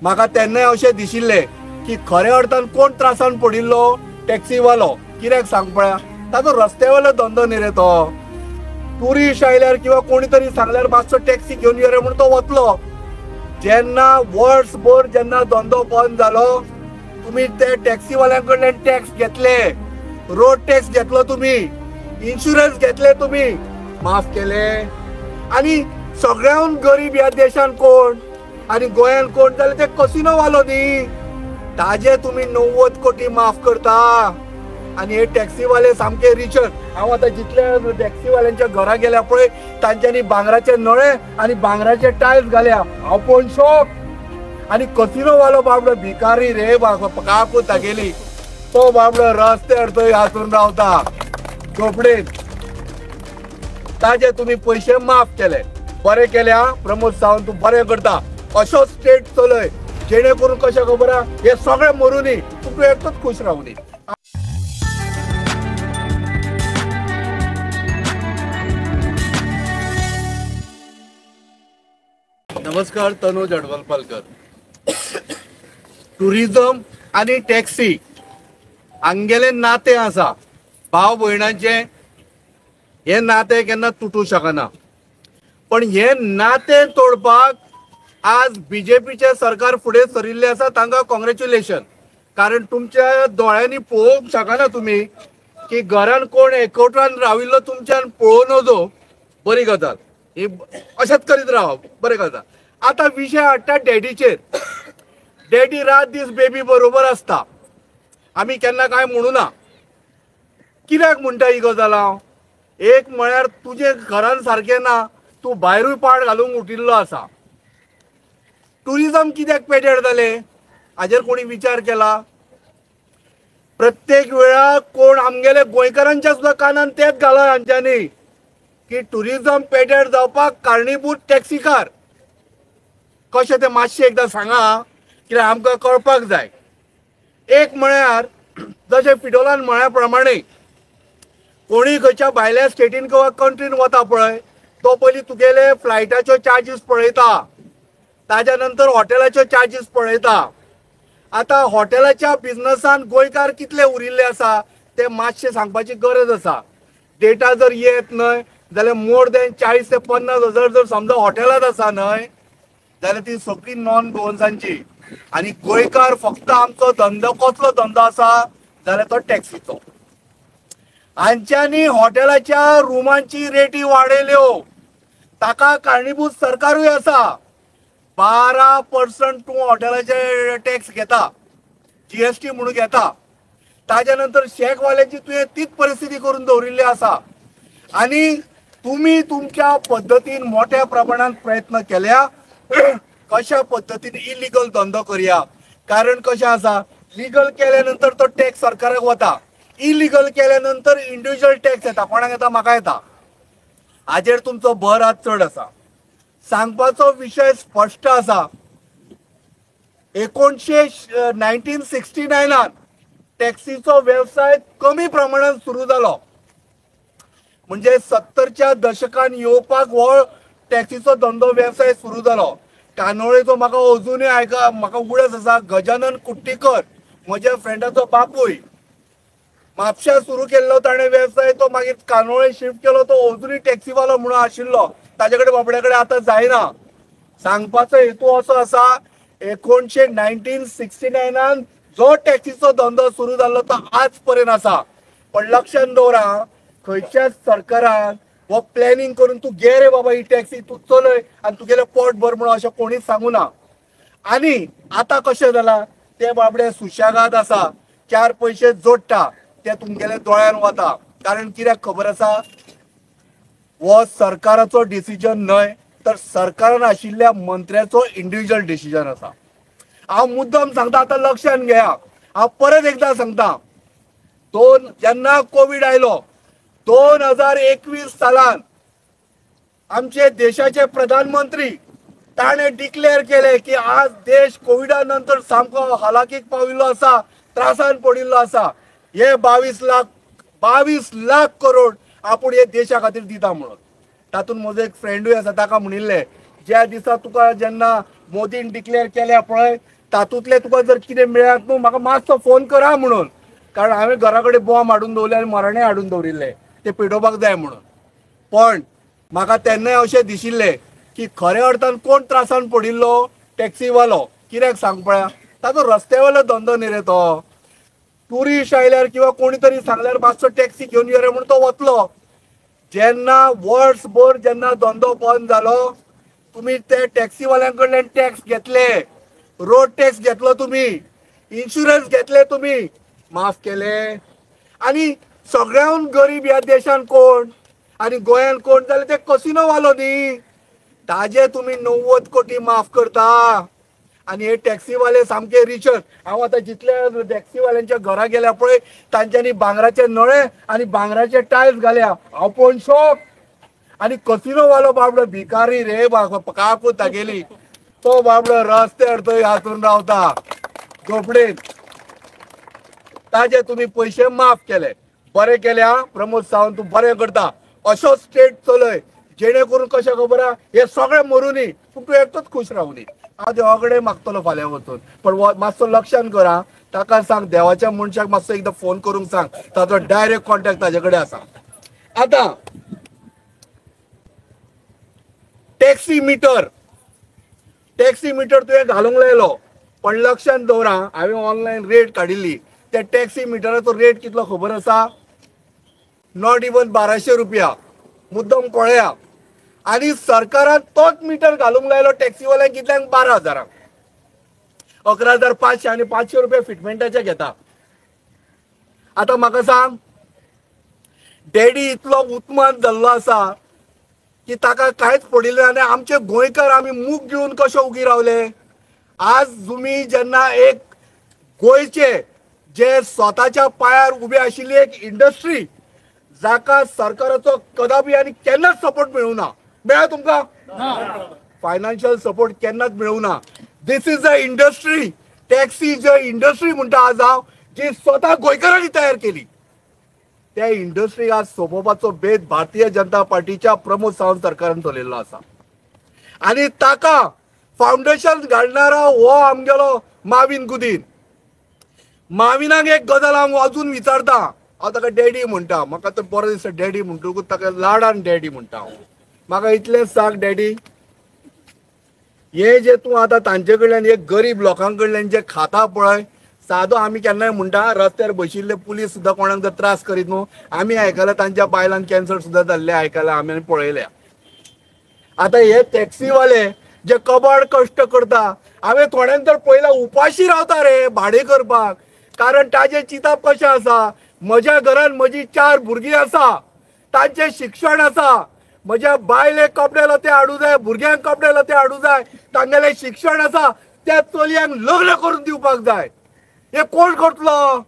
म्हाका तेन्नाय अशें दिशिल्लें की खऱ्या अर्थान कोण त्रासान पडिल्लो टॅक्सीवालो कित्याक सांग पळया ताजो रस्त्यावेलो धंदो न्ही रे तो ट्युरिस्ट आयल्यार किंवा कोणी तरी सांगल्यार मातसो टॅक्सी घेवन यो रे म्हणून तो वतलो जेन्ना वर्सभर जेन्ना धंदो बंद जालो तुम्ही ते टॅक्सीवाल्यांकडल्यान टॅक्स घेतले रोड टॅक्स घेतलो तुम्ही इन्शुरन्स घेतले तुम्ही माफ केले आणि सगळ्याहून गरीब ह्या देशान कोण आणि गोंयान कोण जाल्यार ते कसिनो वालो न्ही ताजे तुम्ही 90 कोटी माफ करता आणि हे टॅक्सीवाले सामके रिचर हांव आतां जितले टॅक्सीवाल्यांच्या घरा गेल्या पळय तांच्यांनी भांगराचे नळे आणि भांगराचे टायल्स घाल्या हांव पळोवन शॉक आणि कसिनो वालो बाबडो भिकारी रे काकू तागेली तो बाबडो रस्त्यार थंय हातून रावता झोपडेत ताजे तुम्ही पैसे माफ केले बरे केल्या प्रमोद सावंत तू बरे करता अशो स्टेट चलय जेणे करून कशें खबर आहा हे सगळे मरुनी तूं एकच खुश रावनी. नमस्कार, तनुज अडवलपालकर. टुरिझम आणि टॅक्सी हांगेले नाते आसा भाव भयणांचे हे नाते केन्ना तुटू शकना पण हे नाते तोडपाक आज बीजेपीचे सरकार फुडें सरिल्ले आसा तांकां कॉंग्रॅच्युलेशन कारण तुमच्या दोळ्यांनी पळोवंक शकना तुम्ही की घरान कोण एकवटान राविल्लो तुमच्यान पळोवन वचो बरी गजाल ही अशेंच करीत रावप बरें गजाल. आता विषय हाडटा डॅडीचेर. डॅडी रात दीस बेबी बरोबर आसता आमी केन्ना काय म्हणू ना कित्याक म्हणटा ही गजाल हांव एक म्हळ्यार तुजे घरान सारकें ना तूं भायरूय पाड घालूंक उठिल्लो आसा. टुरिझम कित्याक पेड्यार जाले हाजेर कोणी विचार केला. प्रत्येक वेळा कोण आमगेले गोंयकारांच्या सुद्दां कानान तेच घाला हांच्यांनी की टुरिझम पेड्यार जावपाक कारणीभूत टॅक्सीकार कशें तें मातशें एकदां सांगा कित्याक आमकां कळपाक जाय. एक म्हळ्यार जशें पिडोलान म्हळ्या प्रमाणे कोणी खंयच्या भायल्या स्टेटीन किंवा कंट्रीन वता पळय तो पयलीं तुगेले फ्लायटाच्यो चार्जीस पळयता ताज्या नंतर हॉटेलाच्यो चार्जीस पळयता. आता हॉटेलाच्या बिझनसान गोंयकार कितले उरिल्ले आसा ते मातशें सांगपाची गरज आसा. डेटा जर येत न्हय जाल्यार मोर दॅन 40 ते 50 हजार जर समजा हॉटेलांत आसा न्हय जाल्यार ती सगळी नॉन गोवन्सांची आणि गोंयकार फक्त आमचो धंदो कसलो धंदो आसा जाल्यार तो टॅक्सीचो. हांच्यांनी हॉटेलाच्या रुमांची रेटी वाडयल्यो ताका कारणीभूत सरकारूय आसा. 12% तूं हॉटेलाचे टॅक्स घेता जीएसटी म्हणून घेता ताज्या नंतर शेकवाल्याची तुवें तीच परिस्थिती करून दवरिल्ली आसा आणि तुम्ही तुमच्या पद्धतीन मोठ्या प्रमाणात प्रयत्न केल्या कशा पद्धतीन इलिगल धंदो करया कारण कशें आसा लिगल केल्यानंतर तो टॅक्स सरकाराक वता इलिगल केल्यानंतर इंडिव्हिज्युअल टॅक्स येता कोणाक येता म्हाका येता हाजेर तुमचो भर आज चड आसा. सांगपाचो विषय स्पश्ट आसा. 1969 टॅक्सीचो व्यवसाय कमी प्रमाणात सुरू जालो म्हणजे 70च्या दशकान येवपाक हो टॅक्सीचो धंदो व्यवसाय सुरू जालो. कानोळेचो म्हाका अजुनूय म्हाका उगडस आसा गजानन कुट्टीकर म्हज्या फ्रेंडाचो बापूय म्हापश्यां सुरू केल्लो ताणें व्यवसाय तो मागीर कानोळे शिफ्ट केलो तो अजुनूय टॅक्सीवालो म्हणून आशिल्लो ताजे कडेन बाबड्या कडेन आतां जायना. सांगपाचो हेतू असो आसा 1969 जो टॅक्सीचो धंदो सुरू जाल्लो तो आज पर्यंत आसा पण लक्षात दवरा खंयच्याच सरकारान हो प्लॅनिंग करून तूं घे रे बाबा ही टॅक्सी तूं चलय आनी तुगेलें पोट भर म्हणून अशें कोणीच सांगू ना. आनी आतां कशें जाला ते बाबडे सुशेगाद आसा 4 पयशे जोडटा ते तुमगेल्या दोळ्यान वता कारण कित्याक खबर आसा हो सरकाराचो डिसिजन न्हय तर सरकारान आशिल्ल्या मंत्र्याचो इंडिव्हिज्युअल डिसिजन आसा. हांव मुद्दम सांगता आतां लक्षान घेया हांव परत एकदां सांगता जेन्ना कोविड आयलो 2021 सालान आमचे देशाचे प्रधानमंत्री ताणे डिक्लेअर केले की आज देश कोविडा नंतर सामको हालाकीक पाविल्लो आसा त्रासान पडिल्लो आसा. हे 22 लाख करोड आपूण हे देशा खातीर दिता म्हणून. तातूंत म्हजो एक फ्रेंडूय आसा ताका म्हणिल्लें ज्या दिसा तुका जेन्ना मोदीन डिक्लेअर केल्या पळय तातूंतले तुका जर कितें मेळत न्हू म्हाका मातसो फोन करा म्हणून, कारण हांवें घरा कडेन बॉम्ब हाडून दवरले आनी मरणे हाडून दवरिल्ले ते पेटोवपाक जाय म्हणून. पण म्हाका तेन्नाय अशें दिशिल्लें की खऱ्या अर्थान कोण त्रासान पडिल्लो टॅक्सीवालो. कित्याक सांग पळया, ताजो रस्त्यावयलो धंदो न्ही रे तो. ट्युरिस्ट आयल्यार किंवा कोणी तरी सांगल्यार मातसो टॅक्सी घेवन यो रे म्हणून तो वतलो. जेन्ना वर्सभर जेन्ना धंदो बंद जालो, तुम्ही ते टॅक्सीवाल्यांकडल्यान टॅक्स घेतले, रोड टॅक्स घेतलो तुम्ही, इन्शुरन्स घेतले तुम्ही, माफ केले. आणि सगळ्याहून गरीब ह्या देशान कोण आणि गोंयान कोण जाल्यार ते कसिनो वालो न्ही. ताजे तुम्ही 90 कोटी माफ करता आणि हे टॅक्सीवाले सामके रिचर. हांव आतां जितले टॅक्सीवाल्यांच्या घरा गेल्या पळय तांच्यांनी भांगराचे नळे आणि भांगराचे टायल्स घाल्या. हांव पळोवन शॉक. आणि कसिनो वालो बाबडो भिकारी रे काकूत तागेली, तो बाबडो रस्त्यार थंय हातून रावता झोपडेत. ताजे तुम्ही पैसे माफ केले, बरें केल्या. प्रमोद सावंत तूं बरें करता. अशो स्टेट चलय जेणे करून कशें खबर आहा हे सगळे मरुनी पूण तूं एकटोच खुश रावनी. हांव देवा कडेन मागतलो फाल्यां वचून, पण मातसो लक्षान करा. ताका सांग देवाच्या मनशाक मातसो एकदां फोन करूंक सांग, ताचो डायरेक्ट कॉन्टॅक्ट ताजे कडेन आसा. आतां टॅक्सी मीटर तुवें घालूंक लायलो, पण लक्षान दवरा हांवें ऑनलायन रेट काडिल्ली. त्या टॅक्सी मिटराचो रेट कितलो खबर आसा? नॉट इवन 1200 रुपया. मुद्दम पळया. आणि सरकारान तोच मीटर घालूंक लायलो टॅक्सीवाल्यांक कितल्यांक? 12,000. 11,500 आणि 500 रुपया फिटमेंटाचे घेता. आता म्हाका सांग, डॅडी इतलो उतमात जाल्लो आसा की ताका कांयच पडिल्लें आनी आमचे गोंयकार आमी मूग घेवन कशे उगी रावले. आज तुम्ही जेन्ना एक गोंयचे जे स्वताच्या पायार उबे आशिल्ली एक इंडस्ट्री जाका सरकाराचो कदापि आनी केन्नाच सपोर्ट मेळूना. मेळ्ळा तुमकां? फायनान्शियल सपोर्ट केन्नाच मेळूना. This is a industry. Taxi जी इंडस्ट्री म्हणटा आज हांव, जी स्वता गोंयकारांनी तयार केली. त्या इंडस्ट्रीक आज सोंपोवपाचो बेत भारतीय जनता पार्टीच्या प्रमोद सावंत सरकारान चलयल्लो आसा. आनी ताका फाउंडेशन घालणारा हो आमगेलो माविन गुदीन. माविनाक एक गजाल हांव अजून विचारता. हांव ताका डॅडी म्हणटा, म्हाका तर बरो दिसता डॅडी म्हणटकूच ताका लाडान डॅडी म्हणटा हांव. म्हाका इतलेंच सांग डॅडी, हे जे तूं आतां तांचे कडल्यान एक गरीब लोकां कडल्यान जे खाता पळय, सादो आमी केन्नाय म्हणटा रस्त्यार बशिल्ले पुलीस सुद्दां कोणाक जर त्रास करीत न्हू, आमी आयकलां तांच्या बायलांक कॅन्सर सुद्दां जाल्ले आयकलां आमी पळयल्या. आतां हे टॅक्सीवाले जे कबाड कश्ट करता, हांवें थोड्यांक तर पयला उपाशी रावता रे भाडे करपाक. कारण ताजे चिताप कशें आसा, म्हज्या घरान म्हजी 4 भुरगीं आसा, तांचें शिक्षण आसा. म्हज्या बायलेक कपडे लते हाडूं जाय, भुरग्यांक कपडे लते हाडूं जाय, तांगेलें शिक्षण आसा, त्या चलयांक लग्न करून दिवपाक जाय. हे कोण करतलो?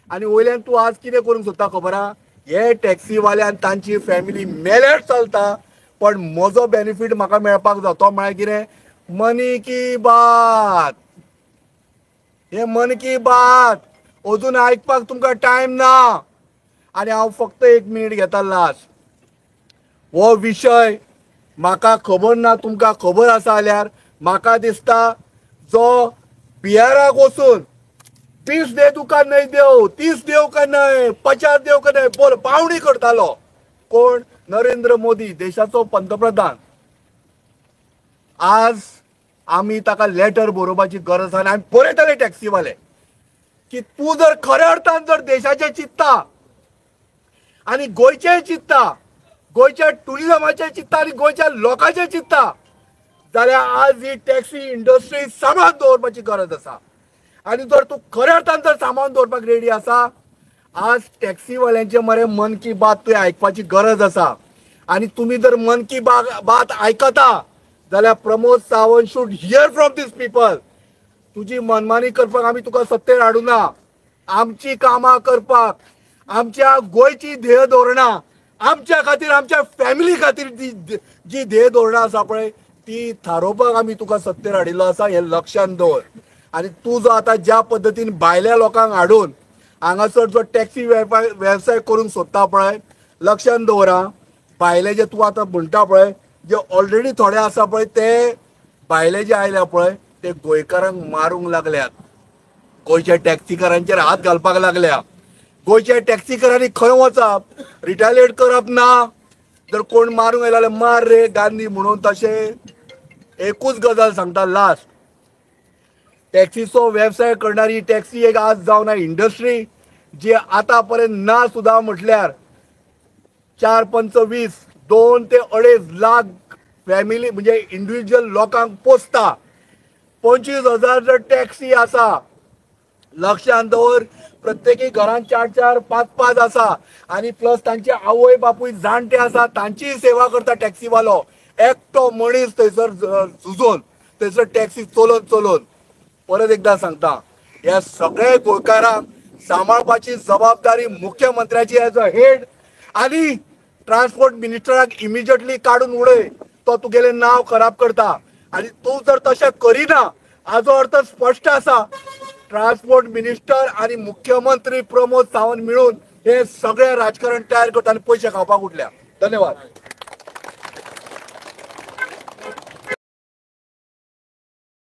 आनी वयल्यान तूं आज कितें करूंक सोदता खबर आहा? हे टॅक्सीवाल्यान तांची फॅमिली मेलेट चलता, पण म्हजो बेनिफीट म्हाका मेळपाक जाय. तो म्हळ्यार कितें? मनी की बात. हे मन की बात अजून आयकपाक तुमकां टायम ना. आनी हांव फक्त 1 मिनीट घेता लास्ट. हो विशय म्हाका खबर ना, तुमकां खबर आसा जाल्यार म्हाका दिसता जो बिहाराक वचून 20 दे तुका नहीं देव, 30 देव का नहीं, 50 देव का नहीं बोल पावणी करतालो. कोण? नरेंद्र मोदी, देशाचो पंतप्रधान. आज आमी ताका लेटर बरोवपाची गरज आसा. आमी बरयतले टॅक्सीवाले की तूं जर खऱ्या अर्थान जर देशाचे चित्ता आनी गोंयचे चित्ता, गोंयच्या टुरिजमाचे चित्ता आनी गोंयच्या लोकांचे चित्ता, जाल्यार आज ही टॅक्सी इंडस्ट्री सांबाळून दवरपाची गरज आसा. आनी जर तूं खऱ्या अर्थान जर सांबाळून दवरपाक रेडी आसा, आज टॅक्सीवाल्यांचे मरे मन की बात तुवें आयकपाची गरज आसा. आनी तुमी जर मन की बात आयकता जाल्यार Pramod Sawant should here from these people. तुजी मनमानी करपाक आमी तुका सत्तेर हाडूं ना. आमची कामां करपाक, आमच्या गोंयची ध्येय धोरणां, आमच्या खातीर, आमच्या फॅमिली खातीर जी ध्येय धोरणां आसा पळय ती थारोवपाक आमी तुका सत्तेर हाडिल्लो आसा. हें लक्षान दवर. आनी तूं जो आतां ज्या पद्दतीन भायल्या लोकांक हाडून हांगासर जो टॅक्सी वेवसाय करूंक सोदता पळय, लक्षान दवरा. भायले जे तूं आतां म्हणटा पळय, जे ऑलरेडी थोडे आसा पळय ते भायले जे आयल्या पळय ते गोंयकारांक मारूंक लागल्यात, गोंयच्या टॅक्सीकारांचेर हात घालपाक लागल्या. गोंयच्या टॅक्सीकारांनी खंय वचप, रिटालिएट करप ना. जर कोण मारूंक येयलो जाल्यार मार रे गांधी म्हणून तशें. एकूच गजाल सांगता लास्ट, टॅक्सीचो वेवसाय करणारी टॅक्सी एक आज जावन इंडस्ट्री जी आतां पर्यंत ना सुद्धा म्हटल्यार 4-5-20 2 ते 2.5 लाख फॅमिली म्हणजे इंडिव्हिज्युअल लोकांक पोसता. 25,000 जर टॅक्सी आसा, लक्षांत दवर प्रत्येकी घरांत 4-4, 5-5 आसा आनी प्लस तांचे आवय बापूय जाणटे आसा, तांचीय सेवा करता टॅक्सीवालो. एकटो मनीस थंयसर झुजोन थंयसर टॅक्सी चलोवन परत एकदा सांगता, ह्या सगळ्या गोंयकारांक सांबाळपाची जबाबदारी मुख्यमंत्र्याची एज अ हेड आनी ट्रान्सपोर्ट मिनिस्टराक इमिजिएटली काडून उडय. तो तुगेलें नांव खराब करता आनी तूं जर तशें करिना हाजो अर्थ स्पश्ट आसा. ट्रान्सपोर्ट मिनिस्टर आनी मुख्यमंत्री प्रमोद सावंत मिळून हे सगळे राजकारण तयार करता आनी पयशे खावपाक उठल्या. धन्यवाद.